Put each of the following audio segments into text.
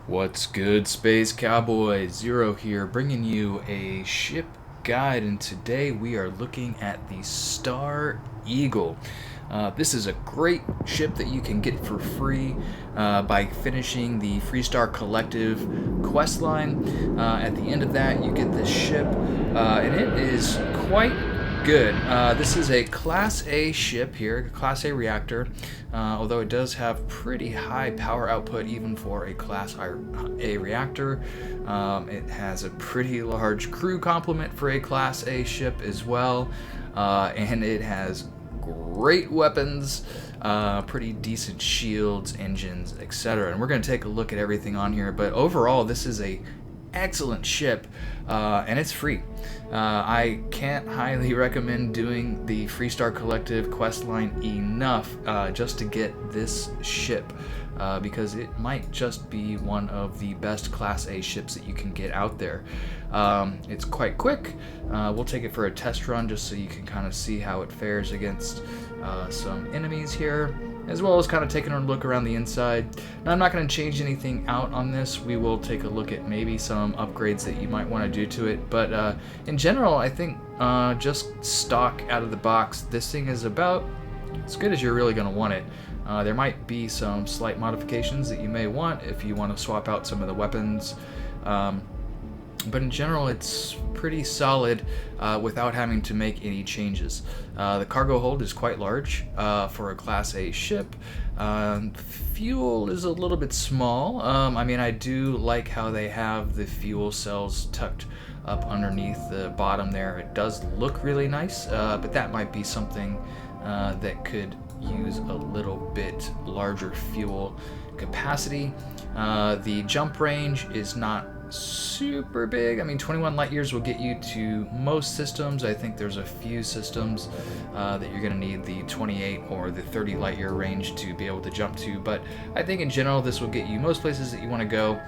What's good, Space Cowboys? Zero here, bringing you a ship guide, and today we are looking at the Star Eagle. This is a great ship that you can get for free by finishing the Freestar Collective questline. At the end of that, you get this ship, and it is quite good. This is a Class A ship here, Class A reactor, although it does have pretty high power output even for a Class A reactor. It has a pretty large crew complement for a Class A ship as well, and it has great weapons, pretty decent shields, engines, etc. And we're going to take a look at everything on here, but overall this is a excellent ship, and it's free. I can't highly recommend doing the Freestar Collective questline enough just to get this ship, because it might just be one of the best Class A ships that you can get out there. It's quite quick. We'll take it for a test run just so you can kind of see how it fares against some enemies here, as well as kind of taking a look around the inside. Now, I'm not going to change anything out on this. We will take a look at maybe some upgrades that you might want to do to it, but in general, I think just stock out of the box, this thing is about as good as you're really going to want it. There might be some slight modifications that you may want if you want to swap out some of the weapons, but in general it's pretty solid without having to make any changes. The cargo hold is quite large for a Class A ship. Fuel is a little bit small. I mean, I do like how they have the fuel cells tucked up underneath the bottom there. It does look really nice, but that might be something that could use a little bit larger fuel capacity. The jump range is not super big. I mean, 21 light years will get you to most systems. I think there's a few systems that you're going to need the 28 or the 30 light year range to be able to jump to, but I think in general this will get you most places that you want to go,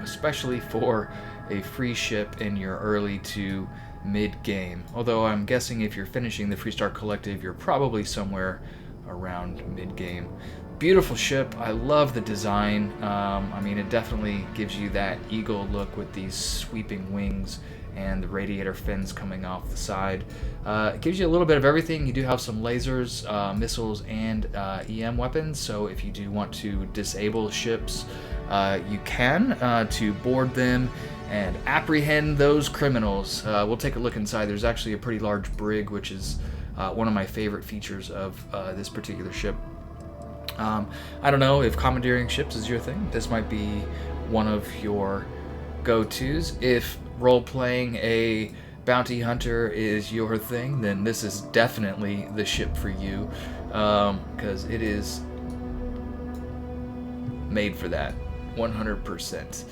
especially for a free ship in your early to mid game. Although I'm guessing if you're finishing the Freestar Collective, you're probably somewhere around mid game. Beautiful ship. I love the design. I mean, it definitely gives you that eagle look with these sweeping wings and the radiator fins coming off the side. It gives you a little bit of everything. You do have some lasers, missiles, and EM weapons, so if you do want to disable ships, you can to board them and apprehend those criminals. We'll take a look inside. There's actually a pretty large brig, which is one of my favorite features of this particular ship. I don't know if commandeering ships is your thing. This might be one of your go-tos. If role-playing a bounty hunter is your thing, then this is definitely the ship for you, because it is made for that 100%.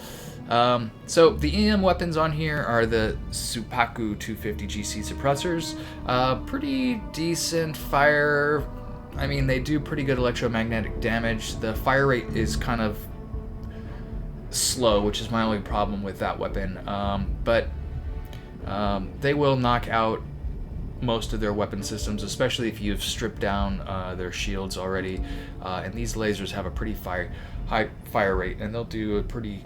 So the EM weapons on here are the Suppaku 250 GC suppressors. Pretty decent fire. I mean, they do pretty good electromagnetic damage. The fire rate is kind of slow, which is my only problem with that weapon. But they will knock out most of their weapon systems, especially if you've stripped down their shields already. And these lasers have a pretty high fire rate, and they'll do a pretty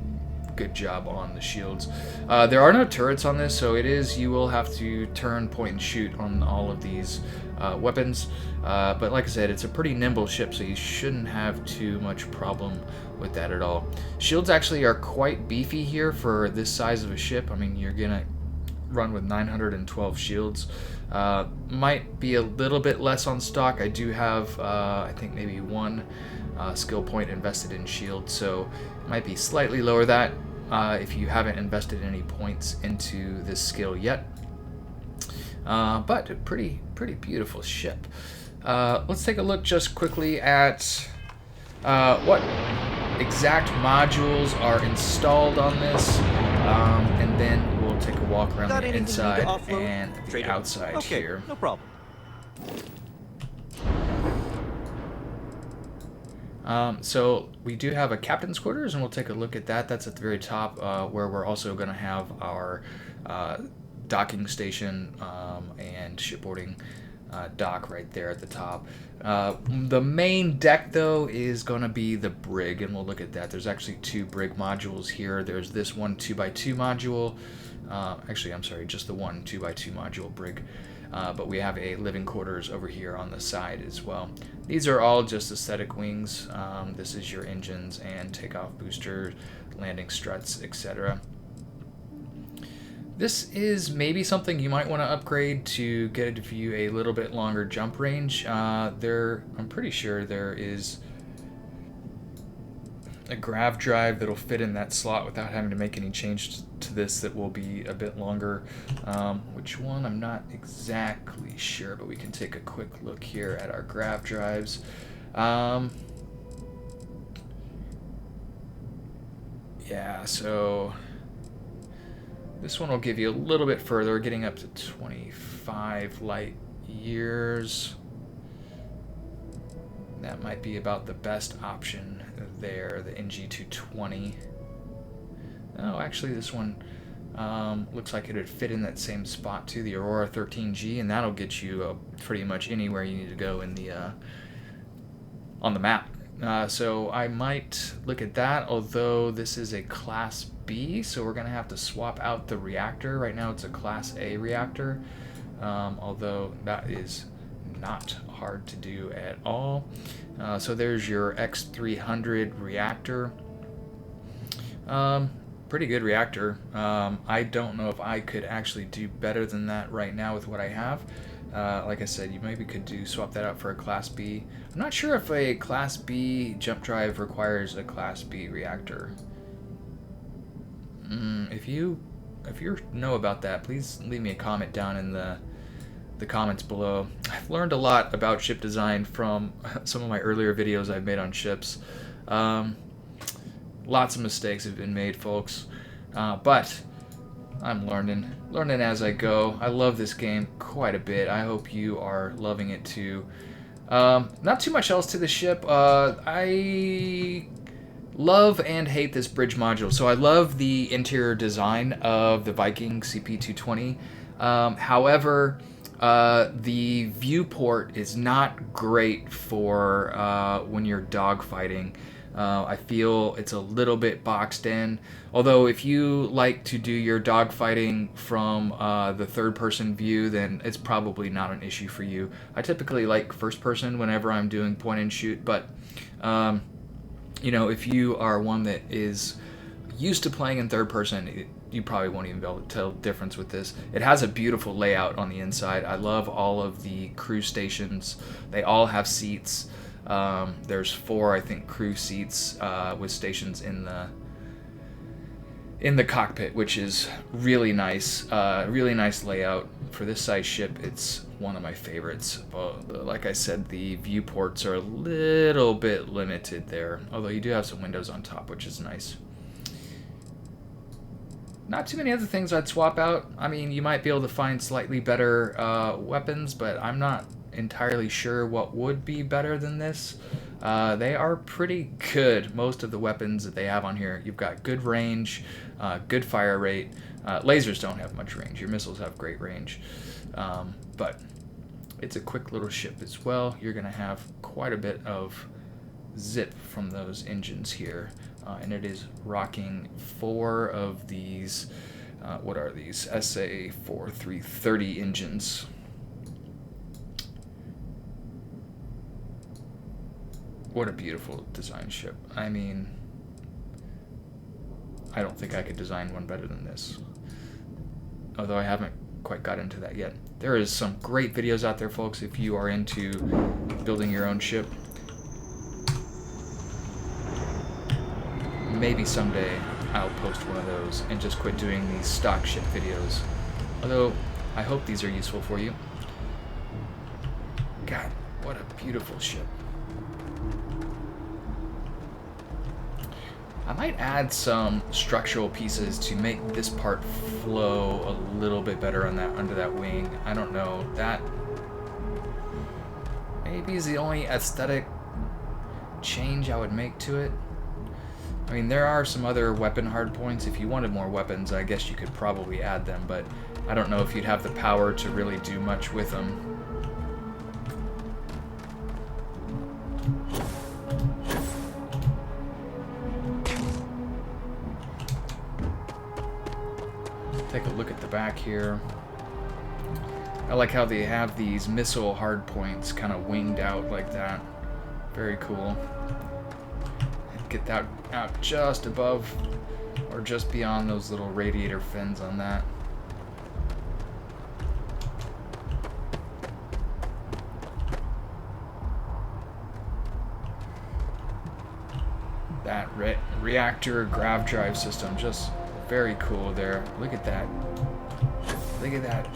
good job on the shields. There are no turrets on this, so you will have to turn, point, and shoot on all of these weapons. But like I said, it's a pretty nimble ship, so you shouldn't have too much problem with that at all. Shields actually are quite beefy here for this size of a ship. I mean, you're gonna run with 912 shields. Might be a little bit less on stock. I do have, I think maybe one skill point invested in shield, so it might be slightly lower that if you haven't invested any points into this skill yet. But a pretty beautiful ship. Let's take a look just quickly at what exact modules are installed on this, and then we'll take a walk around the inside and the outside here. No problem. So we do have a captain's quarters, and we'll take a look at that. That's at the very top, where we're also going to have our docking station and shipboarding dock right there at the top. The main deck, though, is going to be the brig, and we'll look at that. There's actually 2 brig modules here. There's this one 2x2 module. Actually, I'm sorry, just the one 2x2 module brig. But we have a living quarters over here on the side as well. These are all just aesthetic wings. This is your engines and takeoff boosters, landing struts, etc. This is maybe something you might want to upgrade to get you a little bit longer jump range. I'm pretty sure there is a grav drive that'll fit in that slot without having to make any change to this that will be a bit longer. Which one? I'm not exactly sure, but we can take a quick look here at our grav drives. Yeah, so this one will give you a little bit further, getting up to 25 light years. That might be about the best option there, the NG220. Oh, actually this one looks like it would fit in that same spot too, the Aurora 13G, and that'll get you pretty much anywhere you need to go in the on the map. So I might look at that, although this is a Class B, so we're going to have to swap out the reactor. Right now it's a Class A reactor, although that is not hard to do at all. So there's your X300 reactor. Pretty good reactor. I don't know if I could actually do better than that right now with what I have. Like I said, you maybe could swap that out for a Class B. I'm not sure if a Class B jump drive requires a Class B reactor. If you know about that, please leave me a comment down in the comments below. I've learned a lot about ship design from some of my earlier videos I've made on ships. Lots of mistakes have been made, folks, but I'm learning as I go. I love this game quite a bit. I hope you are loving it too. Not too much else to the ship. I love and hate this bridge module. So I love the interior design of the Viking CP220. However, the viewport is not great for when you're dogfighting. I feel it's a little bit boxed in. Although if you like to do your dogfighting from the third-person view, then it's probably not an issue for you. I typically like first-person whenever I'm doing point-and-shoot, but you know, if you are one that is used to playing in third-person, you probably won't even be able to tell the difference with this. It has a beautiful layout on the inside. I love all of the crew stations. They all have seats. There's 4, I think, crew seats with stations in the cockpit, which is really nice. Really nice layout for this size ship. It's one of my favorites. But like I said, the viewports are a little bit limited there, although you do have some windows on top, which is nice. Not too many other things I'd swap out. I mean, you might be able to find slightly better weapons, but I'm not entirely sure what would be better than this. They are pretty good, most of the weapons that they have on here. You've got good range, good fire rate. Lasers don't have much range. Your missiles have great range. But it's a quick little ship as well. You're going to have quite a bit of zip from those engines here. And it is rocking 4 of these, what are these? SA4330 engines. What a beautiful design ship. I mean, I don't think I could design one better than this. Although I haven't quite got into that yet. There is some great videos out there, folks, if you are into building your own ship. Maybe someday I'll post one of those and just quit doing these stock ship videos. Although, I hope these are useful for you. God, what a beautiful ship. I might add some structural pieces to make this part flow a little bit better on that under that wing. I don't know. That maybe is the only aesthetic change I would make to it. I mean, there are some other weapon hardpoints. If you wanted more weapons, I guess you could probably add them, but I don't know if you'd have the power to really do much with them. take a look at the back here. I like how they have these missile hardpoints kind of winged out like that. Very cool. Get that out just above or just beyond those little radiator fins on that. That reactor grav drive system, just very cool there. Look at that. Look at that.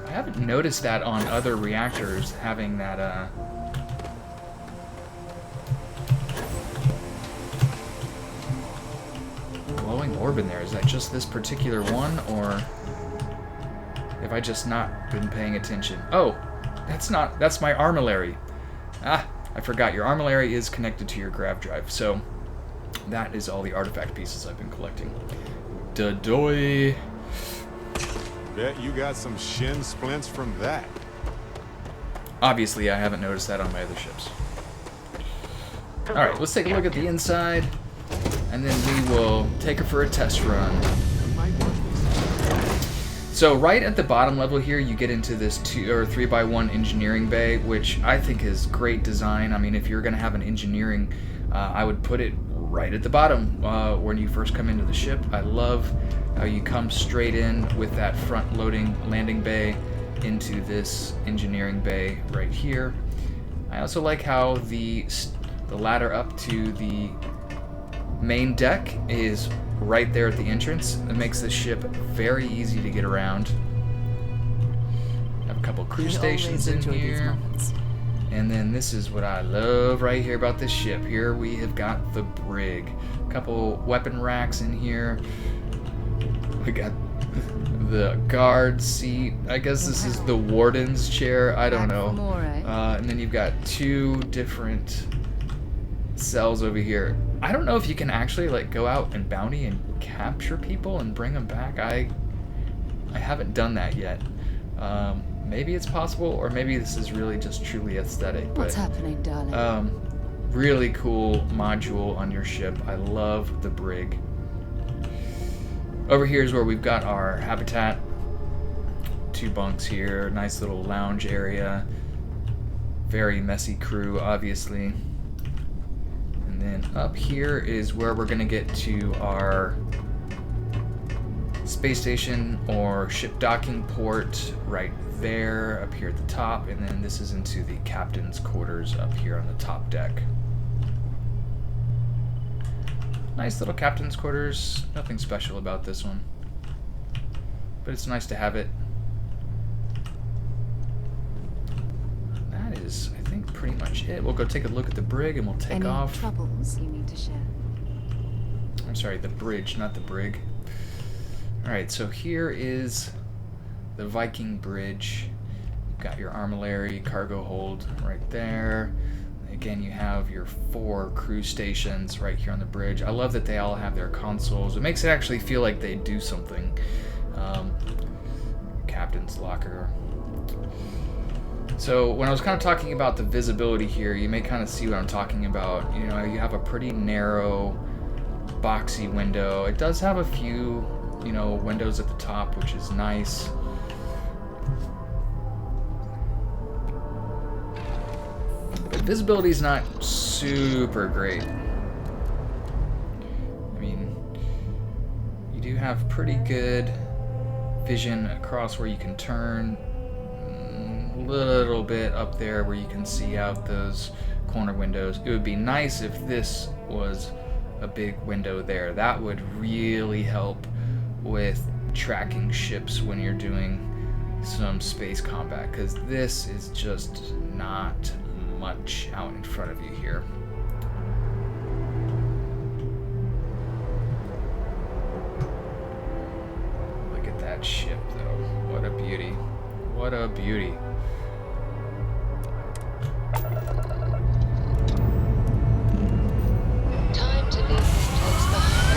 I haven't noticed that on other reactors, having that glowing orb in there. Is that just this particular one, or have I just not been paying attention? Oh, that's my armillary. Ah, I forgot, your armillary is connected to your grav drive, so that is all the artifact pieces I've been collecting. Da-doy. Bet you got some shin splints from that. Obviously, I haven't noticed that on my other ships. Alright, let's take a look at the inside, and then we will take her for a test run. So right at the bottom level here, you get into this 2 or 3x1 engineering bay, which I think is great design. I mean, if you're going to have an engineering, I would put it right at the bottom when you first come into the ship. I love how you come straight in with that front loading landing bay into this engineering bay right here. I also like how the ladder up to the main deck is right there at the entrance. It makes the ship very easy to get around. Have a couple crew stations in here. And then this is what I love right here about this ship. Here we have got the brig. A couple weapon racks in here. We got the guard seat. I guess this is the warden's chair. I don't know. And then you've got 2 different cells over here. I don't know if you can actually like go out and bounty and capture people and bring them back. I haven't done that yet. Maybe it's possible, or maybe this is really just truly aesthetic. What's happening, darling? Really cool module on your ship. I love the brig. Over here is where we've got our habitat. 2 bunks here, nice little lounge area. Very messy crew, obviously. And then up here is where we're going to get to our space station or ship docking port right there, up here at the top. And then this is into the captain's quarters up here on the top deck. Nice little captain's quarters. Nothing special about this one, but it's nice to have it. That is, I think, pretty much it. We'll go take a look at the brig and we'll take off. Any troubles you need to share? I'm sorry, the bridge, not the brig. Alright, so here is the Viking bridge. You've got your armillary cargo hold right there. Again, you have your 4 crew stations right here on the bridge. I love that they all have their consoles. It makes it actually feel like they do something. Captain's locker. So when I was kind of talking about the visibility here, you may kind of see what I'm talking about. You know, you have a pretty narrow, boxy window. It does have a few, you know, windows at the top, which is nice. Visibility is not super great. I mean, you do have pretty good vision across where you can turn. A little bit up there where you can see out those corner windows. It would be nice if this was a big window there. That would really help with tracking ships when you're doing some space combat, because this is just not much out in front of you here. Look at that ship though. What a beauty. What a beauty. Time to leave this place behind.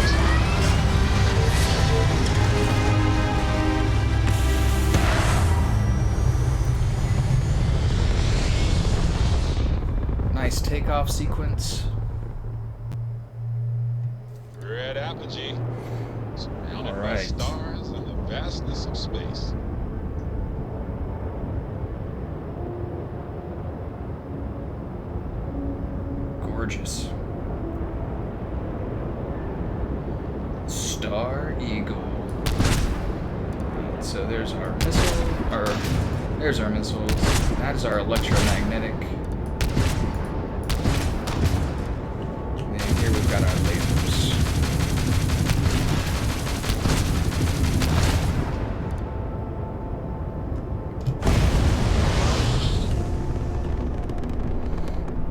Nice takeoff sequence. apogee, surrounded by Alright. stars and the vastness of space. Gorgeous. Star Eagle. So there's our missile, or there's our missiles. That is our electromagnetic. And then here we've got our lasers.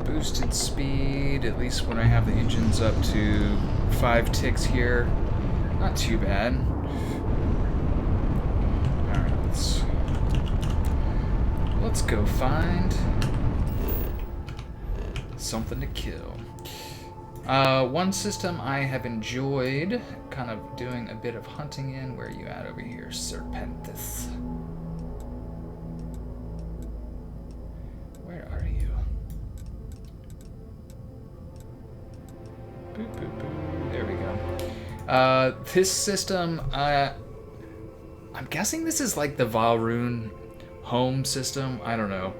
Boosted speed, at least when I have the engines up to 5 ticks here. Not too bad. Alright, let's go find something to kill. One system I have enjoyed kind of doing a bit of hunting in. Where are you at over here, Serpentis? Where are you? Boop, boop, boop. There we go. This system, I'm guessing this is like the Valrune home system. I don't know.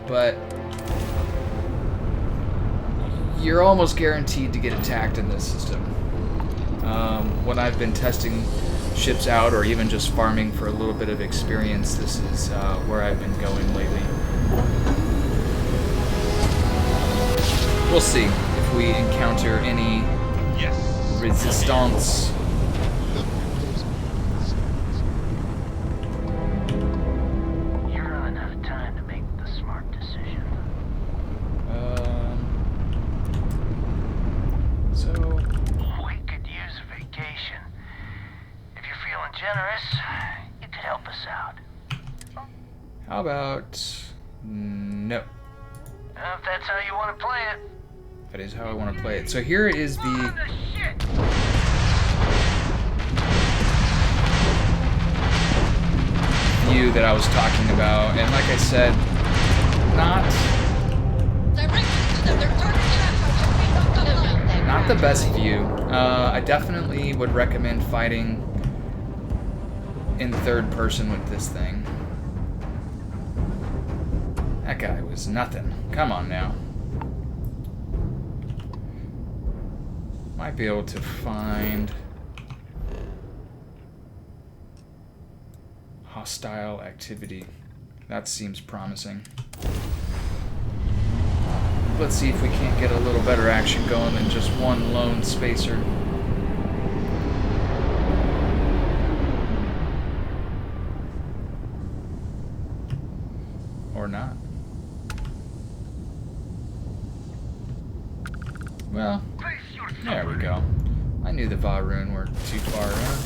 But you're almost guaranteed to get attacked in this system. When I've been testing ships out or even just farming for a little bit of experience, this is where I've been going lately. We'll see if we encounter any resistance. You run out of time to make the smart decision. So We could use a vacation. If you're feeling generous, you could help us out. how about no? If that's how you want to play it. That is how I want to play it. So here is On the the shit! view that I was talking about, and like I said, not the best view. I definitely would recommend fighting in third person with this thing. That guy was nothing. Come on now. Might be able to find hostile activity. That seems promising. Let's see if we can't get a little better action going than just one lone spacer. Or not. Well, there we go. I knew the Valrune weren't too far around.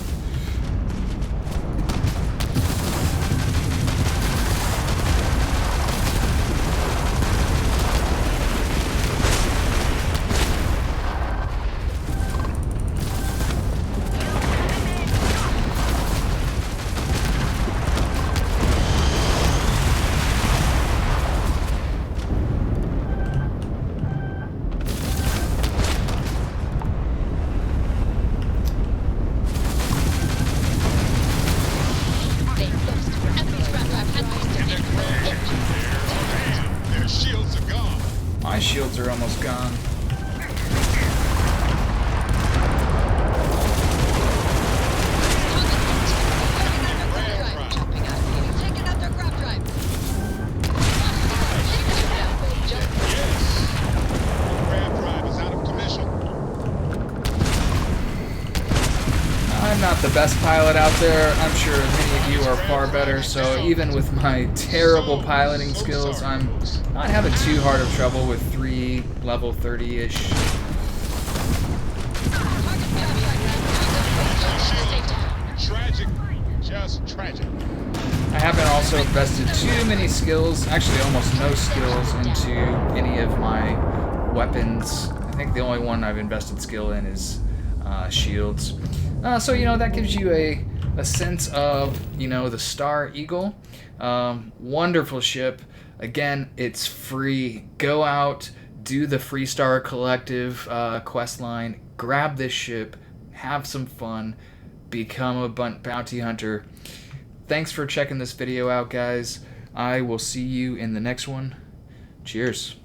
Their shields are gone. My shields are almost gone. Grab drive is out of commission. I'm not the best pilot out there. I'm sure many of you are far better, so even with my terrible piloting skills, I'm not having too hard of trouble with 3 level 30-ish. Tragic. Just tragic. I haven't also invested too many skills, actually almost no skills, into any of my weapons. I think the only one I've invested skill in is shields. So, you know, that gives you a sense of, you know, the Star Eagle. Wonderful ship. Again, it's free. Go out, do the Freestar Collective quest line, grab this ship, have some fun, become a bounty hunter. Thanks for checking this video out, guys. I will see you in the next one. Cheers.